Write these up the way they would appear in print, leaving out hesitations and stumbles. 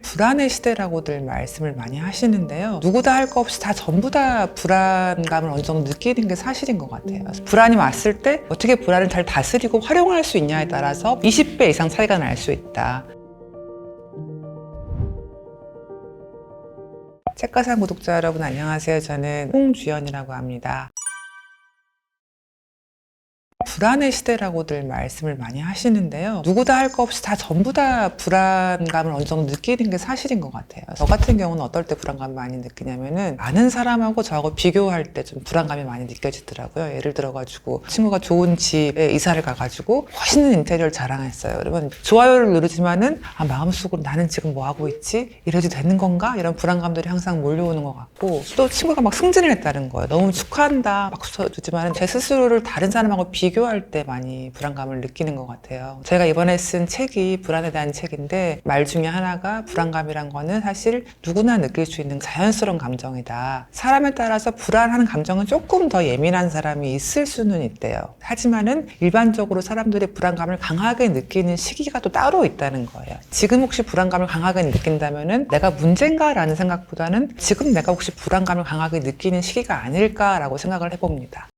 불안의 시대라고들 말씀을 많이 하시는데요. 누구다 할 거 없이 다 전부 다 불안감을 어느 정도 느끼는 게 사실인 것 같아요. 그래서 불안이 왔을 때 어떻게 불안을 잘 다스리고 활용할 수 있냐에 따라서 20배 이상 차이가 날 수 있다. 책가상 구독자 여러분 안녕하세요. 저는 홍주연이라고 합니다. 불안의 시대라고들 말씀을 많이 하시는데요. 누구다 할 거 없이 다 전부 다 불안감을 어느 정도 느끼는 게 사실인 것 같아요. 저 같은 경우는 어떨 때 불안감을 많이 느끼냐면은 아는 사람하고 저하고 비교할 때 좀 불안감이 많이 느껴지더라고요. 예를 들어가지고 친구가 좋은 집에 이사를 가가지고 멋있는 인테리어를 자랑했어요. 그러면 좋아요를 누르지만은 마음속으로 나는 지금 뭐 하고 있지? 이래도 되는 건가? 이런 불안감들이 항상 몰려오는 것 같고 또 친구가 막 승진을 했다는 거예요. 너무 축하한다. 막 써주지만은 제 스스로를 다른 사람하고 비교할 때 많이 불안감을 느끼는 것 같아요. 제가 이번에 쓴 책이 불안에 대한 책인데 말 중에 하나가 불안감이란 거는 사실 누구나 느낄 수 있는 자연스러운 감정이다. 사람에 따라서 불안한 감정은 조금 더 예민한 사람이 있을 수는 있대요. 하지만은 일반적으로 사람들이 불안감을 강하게 느끼는 시기가 또 따로 있다는 거예요. 지금 혹시 불안감을 강하게 느낀다면은 내가 문제인가라는 생각보다는 지금 내가 혹시 불안감을 강하게 느끼는 시기가 아닐까라고 생각을 해봅니다.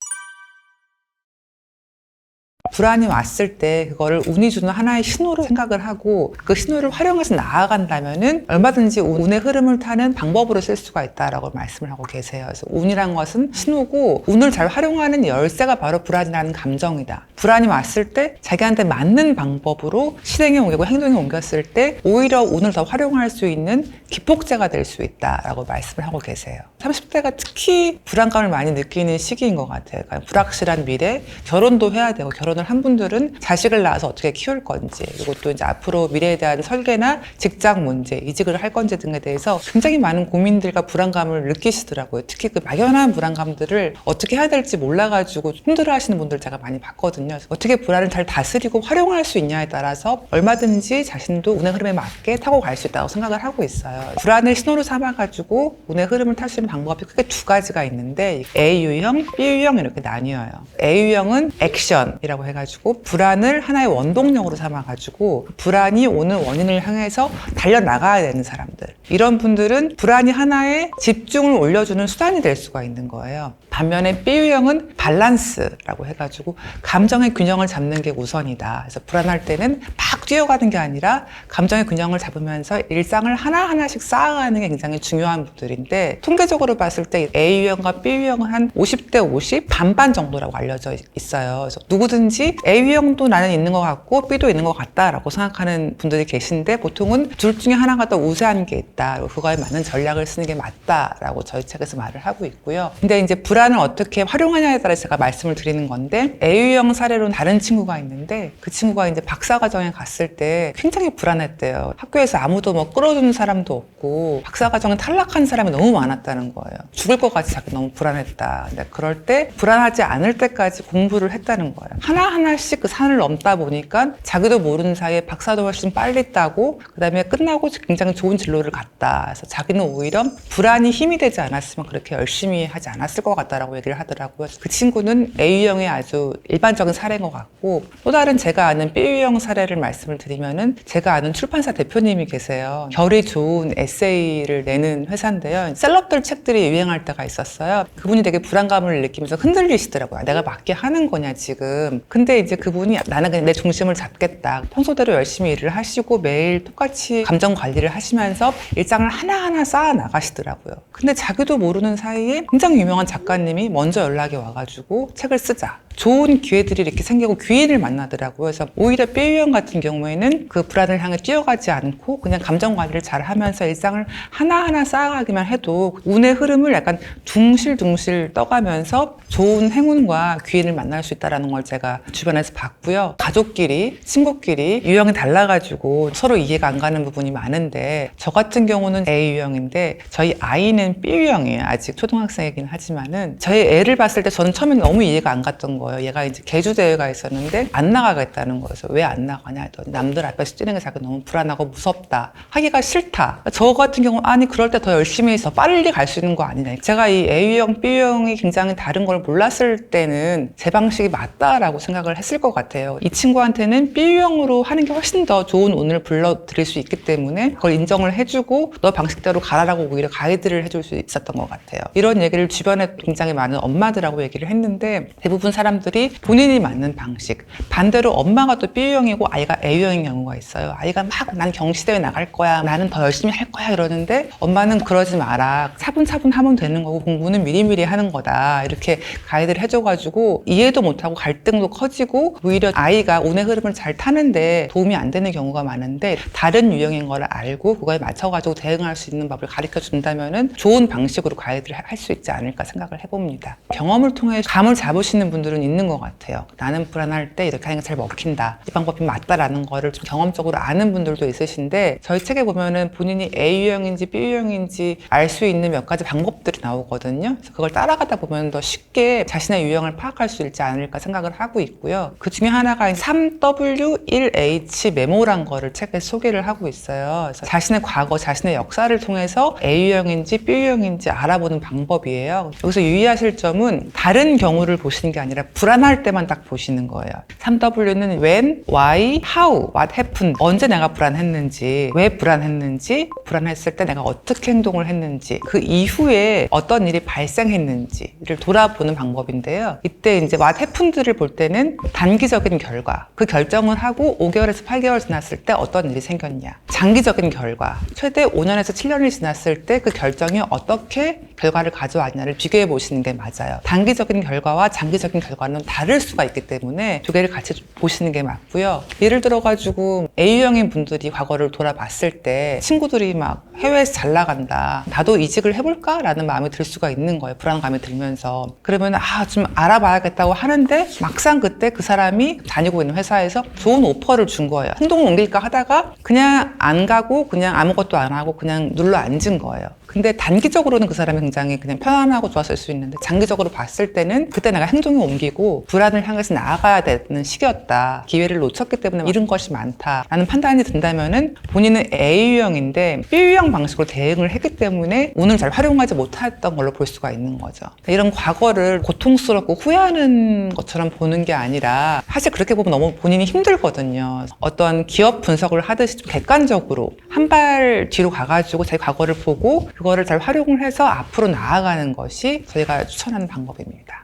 불안이 왔을 때 그거를 운이 주는 하나의 신호로 생각을 하고 그 신호를 활용해서 나아간다면은 얼마든지 운의 흐름을 타는 방법으로 쓸 수가 있다라고 말씀을 하고 계세요. 그래서 운이란 것은 신호고 운을 잘 활용하는 열쇠가 바로 불안이라는 감정이다. 불안이 왔을 때 자기한테 맞는 방법으로 실행에 옮기고 행동에 옮겼을 때 오히려 운을 더 활용할 수 있는 기폭제가 될 수 있다라고 말씀을 하고 계세요. 30대가 특히 불안감을 많이 느끼는 시기인 것 같아요. 그러니까 불확실한 미래, 결혼도 해야 되고 결혼을 한 분들은 자식을 낳아서 어떻게 키울 건지 그리고 또 이제 앞으로 미래에 대한 설계나 직장 문제, 이직을 할 건지 등에 대해서 굉장히 많은 고민들과 불안감을 느끼시더라고요. 특히 그 막연한 불안감들을 어떻게 해야 될지 몰라가지고 힘들어하시는 분들 제가 많이 봤거든요. 어떻게 불안을 잘 다스리고 활용할 수 있냐에 따라서 얼마든지 자신도 운의 흐름에 맞게 타고 갈 수 있다고 생각을 하고 있어요. 불안을 신호로 삼아가지고 운의 흐름을 탈 수 있는 방법이 크게 두 가지가 있는데 A유형, B유형 이렇게 나뉘어요. A유형은 액션이라고 해가지고 불안을 하나의 원동력으로 삼아가지고 불안이 오는 원인을 향해서 달려나가야 되는 사람들, 이런 분들은 불안이 하나의 집중을 올려주는 수단이 될 수가 있는 거예요. 반면에 B유형은 밸런스라고 해가지고 감정의 균형을 잡는 게 우선이다. 그래서 불안할 때는 막 뛰어가는 게 아니라 감정의 균형을 잡으면서 일상을 하나하나씩 쌓아가는 게 굉장히 중요한 분들인데, 통계적으로 봤을 때 A유형과 B유형은 한 50대 50 반반 정도라고 알려져 있어요. 그래서 누구든지 A유형도 나는 있는 것 같고 B도 있는 것 같다라고 생각하는 분들이 계신데, 보통은 둘 중에 하나가 더 우세한 게 있다. 그리고 그거에 맞는 전략을 쓰는 게 맞다라고 저희 책에서 말을 하고 있고요. 근데 이제 불안을 어떻게 활용하냐에 따라 제가 말씀을 드리는 건데, A유형 사례로는 다른 친구가 있는데 그 친구가 이제 박사과정에 갔을 때 굉장히 불안했대요. 학교에서 아무도 뭐 끌어주는 사람도 없고 박사과정에 탈락한 사람이 너무 많았다는 거예요. 죽을 것 같이 자기 너무 불안했다. 근데 그럴 때 불안하지 않을 때까지 공부를 했다는 거예요. 하나하나씩 그 산을 넘다 보니까 자기도 모르는 사이에 박사도 훨씬 빨리 따고 그다음에 끝나고 굉장히 좋은 진로를 갔다. 그래서 자기는 오히려 불안이 힘이 되지 않았으면 그렇게 열심히 하지 않았을 것 같다라고 얘기를 하더라고요. 그 친구는 A유형의 아주 일반적인 사례인 것 같고, 또 다른 제가 아는 B유형 사례를 말씀을 드리면은 제가 아는 출판사 대표님이 계세요. 결이 좋은 에세이를 내는 회사인데요. 셀럽들 책들이 유행할 때가 있었어요. 그분이 되게 불안감을 느끼면서 흔들리시더라고요. 내가 맞게 하는 거냐 지금. 근데 이제 그분이 나는 그냥 내 중심을 잡겠다. 평소대로 열심히 일을 하시고 매일 똑같이 감정 관리를 하시면서 일상을 하나하나 쌓아 나가시더라고요. 근데 자기도 모르는 사이에 굉장히 유명한 작가님이 먼저 연락이 와가지고 책을 쓰자. 좋은 기회들이 이렇게 생기고 귀인을 만나더라고요. 그래서 오히려 B유형 같은 경우에는 그 불안을 향해 뛰어가지 않고 그냥 감정 관리를 잘 하면서 일상을 하나하나 쌓아가기만 해도 운의 흐름을 약간 둥실둥실 떠가면서 좋은 행운과 귀인을 만날 수 있다는 걸 제가 주변에서 봤고요. 가족끼리, 친구끼리 유형이 달라가지고 서로 이해가 안 가는 부분이 많은데, 저 같은 경우는 A유형인데 저희 아이는 B유형이에요. 아직 초등학생이긴 하지만은 저희 애를 봤을 때 저는 처음에 너무 이해가 안 갔던 거예요. 거예요. 얘가 이제 계주 대회가 있었는데 안 나가겠다는 거예요. 왜 안 나가냐 했더니 남들 앞에서 뛰는 게 자기 너무 불안하고 무섭다. 하기가 싫다. 저 같은 경우 아니 그럴 때 더 열심히 해서 빨리 갈 수 있는 거 아니냐. 제가 이 A유형, B유형이 굉장히 다른 걸 몰랐을 때는 제 방식이 맞다라고 생각을 했을 것 같아요. 이 친구한테는 B유형으로 하는 게 훨씬 더 좋은 운을 불러드릴 수 있기 때문에 그걸 인정을 해주고 너 방식대로 가라라고 오히려 가이드를 해줄 수 있었던 것 같아요. 이런 얘기를 주변에 굉장히 많은 엄마들하고 얘기를 했는데 대부분 사람들이 본인이 맞는 방식, 반대로 엄마가 또 B유형이고 아이가 A유형인 경우가 있어요. 아이가 막 난 경시대회 나갈 거야, 나는 더 열심히 할 거야 이러는데 엄마는 그러지 마라, 차분차분 하면 되는 거고 공부는 미리미리 하는 거다 이렇게 가이드를 해줘가지고 이해도 못하고 갈등도 커지고 오히려 아이가 운의 흐름을 잘 타는데 도움이 안 되는 경우가 많은데 다른 유형인 걸 알고 그거에 맞춰가지고 대응할 수 있는 법을 가르쳐 준다면은 좋은 방식으로 가이드를 할 수 있지 않을까 생각을 해봅니다. 경험을 통해 감을 잡으시는 분들은 있는 것 같아요. 나는 불안할 때 이렇게 하는 게 잘 먹힌다, 이 방법이 맞다라는 거를 좀 경험적으로 아는 분들도 있으신데 저희 책에 보면은 본인이 A유형인지 B유형인지 알 수 있는 몇 가지 방법들이 나오거든요. 그래서 그걸 따라가다 보면 더 쉽게 자신의 유형을 파악할 수 있지 않을까 생각을 하고 있고요. 그 중에 하나가 3W1H 메모란 거를 책에 소개를 하고 있어요. 그래서 자신의 과거, 자신의 역사를 통해서 A유형인지 B유형인지 알아보는 방법이에요. 여기서 유의하실 점은 다른 경우를 보시는 게 아니라 불안할 때만 딱 보시는 거예요. 3W는 when, why, how, what happened. 언제 내가 불안했는지, 왜 불안했는지, 불안했을 때 내가 어떻게 행동을 했는지, 그 이후에 어떤 일이 발생했는지를 돌아보는 방법인데요. 이때 이제 what happened를 볼 때는 단기적인 결과, 그 결정을 하고 5개월에서 8개월 지났을 때 어떤 일이 생겼냐. 장기적인 결과, 최대 5년에서 7년이 지났을 때 그 결정이 어떻게 결과를 가져왔냐를 비교해 보시는 게 맞아요. 단기적인 결과와 장기적인 결과는 다를 수가 있기 때문에 두 개를 같이 보시는 게 맞고요. 예를 들어가지고 A유형인 분들이 과거를 돌아봤을 때 친구들이 막 해외에서 잘 나간다, 나도 이직을 해볼까? 라는 마음이 들 수가 있는 거예요. 불안감이 들면서. 그러면 좀 알아봐야겠다고 하는데 막상 그때 그 사람이 다니고 있는 회사에서 좋은 오퍼를 준 거예요. 행동을 옮길까 하다가 그냥 안 가고 그냥 아무것도 안 하고 그냥 눌러 앉은 거예요. 근데 단기적으로는 그 사람이 굉장히 그냥 편안하고 좋았을 수 있는데 장기적으로 봤을 때는 그때 내가 행동을 옮기고 불안을 향해서 나아가야 되는 시기였다, 기회를 놓쳤기 때문에 잃은 것이 많다라는 판단이 든다면은 본인은 A유형인데 B유형 방식으로 대응을 했기 때문에 운을 잘 활용하지 못했던 걸로 볼 수가 있는 거죠. 이런 과거를 고통스럽고 후회하는 것처럼 보는 게 아니라 사실 그렇게 보면 너무 본인이 힘들거든요. 어떤 기업 분석을 하듯이 좀 객관적으로 한 발 뒤로 가가지고 제 과거를 보고 그거를 잘 활용을 해서 앞으로 나아가는 것이 저희가 추천하는 방법입니다.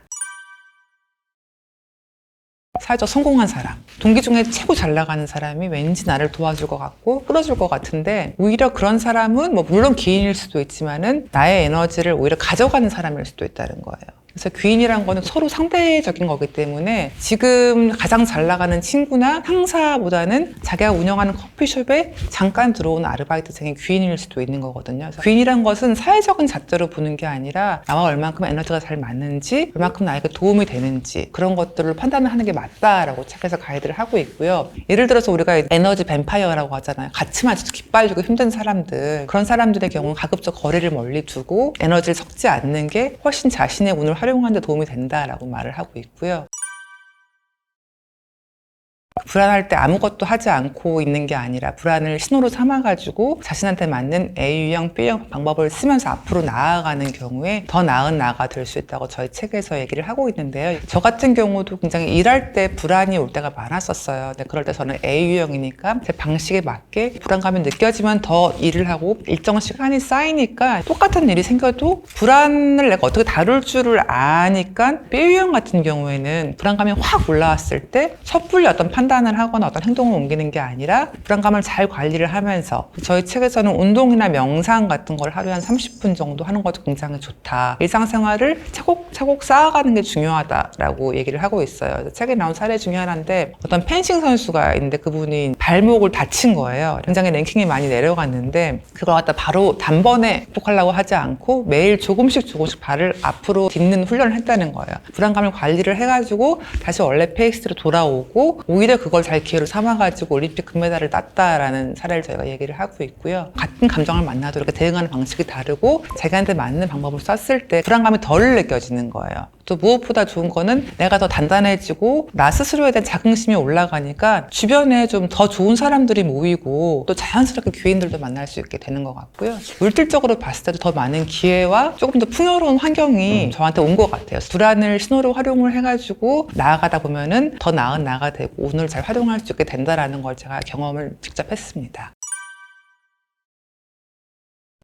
사회적 성공한 사람, 동기 중에 최고 잘 나가는 사람이 왠지 나를 도와줄 것 같고 끌어줄 것 같은데 오히려 그런 사람은 물론 기인일 수도 있지만은 나의 에너지를 오히려 가져가는 사람일 수도 있다는 거예요. 그래서 귀인이란 거는 서로 상대적인 거기 때문에 지금 가장 잘 나가는 친구나 상사보다는 자기가 운영하는 커피숍에 잠깐 들어온 아르바이트생이 귀인일 수도 있는 거거든요. 그래서 귀인이란 것은 사회적인 잣대로 보는 게 아니라 나와 얼만큼 에너지가 잘 맞는지, 얼만큼 나에게 도움이 되는지 그런 것들을 판단을 하는 게 맞다라고 책에서 가이드를 하고 있고요. 예를 들어서 우리가 에너지 뱀파이어라고 하잖아요. 같이만 아주 기빨리고 힘든 사람들, 그런 사람들의 경우는 가급적 거리를 멀리 두고 에너지를 섞지 않는 게 훨씬 자신의 운을 활용하는 데 도움이 된다라고 말을 하고 있고요. 불안할 때 아무것도 하지 않고 있는 게 아니라 불안을 신호로 삼아가지고 자신한테 맞는 A유형, B유형 방법을 쓰면서 앞으로 나아가는 경우에 더 나은 나가 될 수 있다고 저희 책에서 얘기를 하고 있는데요. 저 같은 경우도 굉장히 일할 때 불안이 올 때가 많았었어요. 근데 그럴 때 저는 A유형이니까 제 방식에 맞게 불안감이 느껴지면 더 일을 하고 일정 시간이 쌓이니까 똑같은 일이 생겨도 불안을 내가 어떻게 다룰 줄을 아니까 B유형 같은 경우에는 불안감이 확 올라왔을 때 섣불리 어떤 판단을 하거나 어떤 행동을 옮기는 게 아니라 불안감을 잘 관리를 하면서 저희 책에서는 운동이나 명상 같은 걸 하루에 한 30분 정도 하는 것도 굉장히 좋다. 일상생활을 차곡차곡 쌓아가는 게 중요하다라고 얘기를 하고 있어요. 책에 나온 사례 중에 하나인데 어떤 펜싱 선수가 있는데 그분이 발목을 다친 거예요. 굉장히 랭킹이 많이 내려갔는데 그걸 갖다 바로 단번에 극복하려고 하지 않고 매일 조금씩 발을 앞으로 딛는 훈련을 했다는 거예요. 불안감을 관리를 해가지고 다시 원래 페이스로 돌아오고 오히려 그걸 잘 기회로 삼아가지고 올림픽 금메달을 땄다라는 사례를 저희가 얘기를 하고 있고요. 같은 감정을 만나도 이렇게 대응하는 방식이 다르고 자기한테 맞는 방법을 썼을 때 불안감이 덜 느껴지는 거예요. 또 무엇보다 좋은 거는 내가 더 단단해지고 나 스스로에 대한 자긍심이 올라가니까 주변에 좀 더 좋은 사람들이 모이고 또 자연스럽게 귀인들도 만날 수 있게 되는 것 같고요. 물질적으로 봤을 때도 더 많은 기회와 조금 더 풍요로운 환경이 저한테 온 것 같아요. 불안을 신호로 활용을 해가지고 나아가다 보면은 더 나은 나가 되고 운을 잘 활용할 수 있게 된다라는 걸 제가 경험을 직접 했습니다.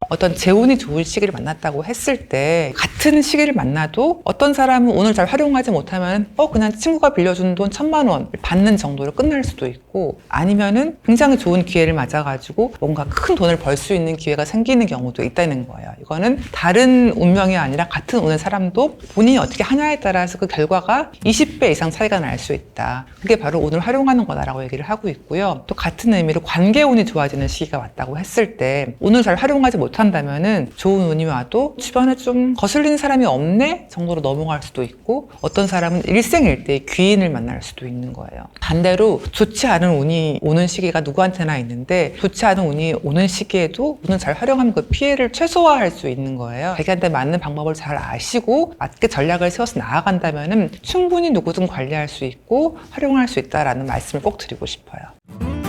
어떤 재운이 좋은 시기를 만났다고 했을 때 같은 시기를 만나도 어떤 사람은 오늘 잘 활용하지 못하면 그냥 친구가 빌려준 돈 1,000만 원 받는 정도로 끝날 수도 있고, 아니면은 굉장히 좋은 기회를 맞아가지고 뭔가 큰 돈을 벌 수 있는 기회가 생기는 경우도 있다는 거예요. 이거는 다른 운명이 아니라 같은 운의 사람도 본인이 어떻게 하냐에 따라서 그 결과가 20배 이상 차이가 날 수 있다. 그게 바로 운을 활용하는 거다라고 얘기를 하고 있고요. 또 같은 의미로 관계운이 좋아지는 시기가 왔다고 했을 때 운을 잘 활용하지 못한다면은 좋은 운이 와도 주변에 좀 거슬리는 사람이 없네 정도로 넘어갈 수도 있고, 어떤 사람은 일생일대의 귀인을 만날 수도 있는 거예요. 반대로 좋지 않은 운이 오는 시기가 누구한테나 있는데, 좋지 않은 운이 오는 시기에도 운을 잘 활용하면 그 피해를 최소화할 수 있는 거예요. 자기한테 맞는 방법을 잘 아시고 맞게 전략을 세워서 나아간다면은 충분히 누구든 관리할 수 있고 활용할 수 있다라는 말씀을 꼭 드리고 싶어요.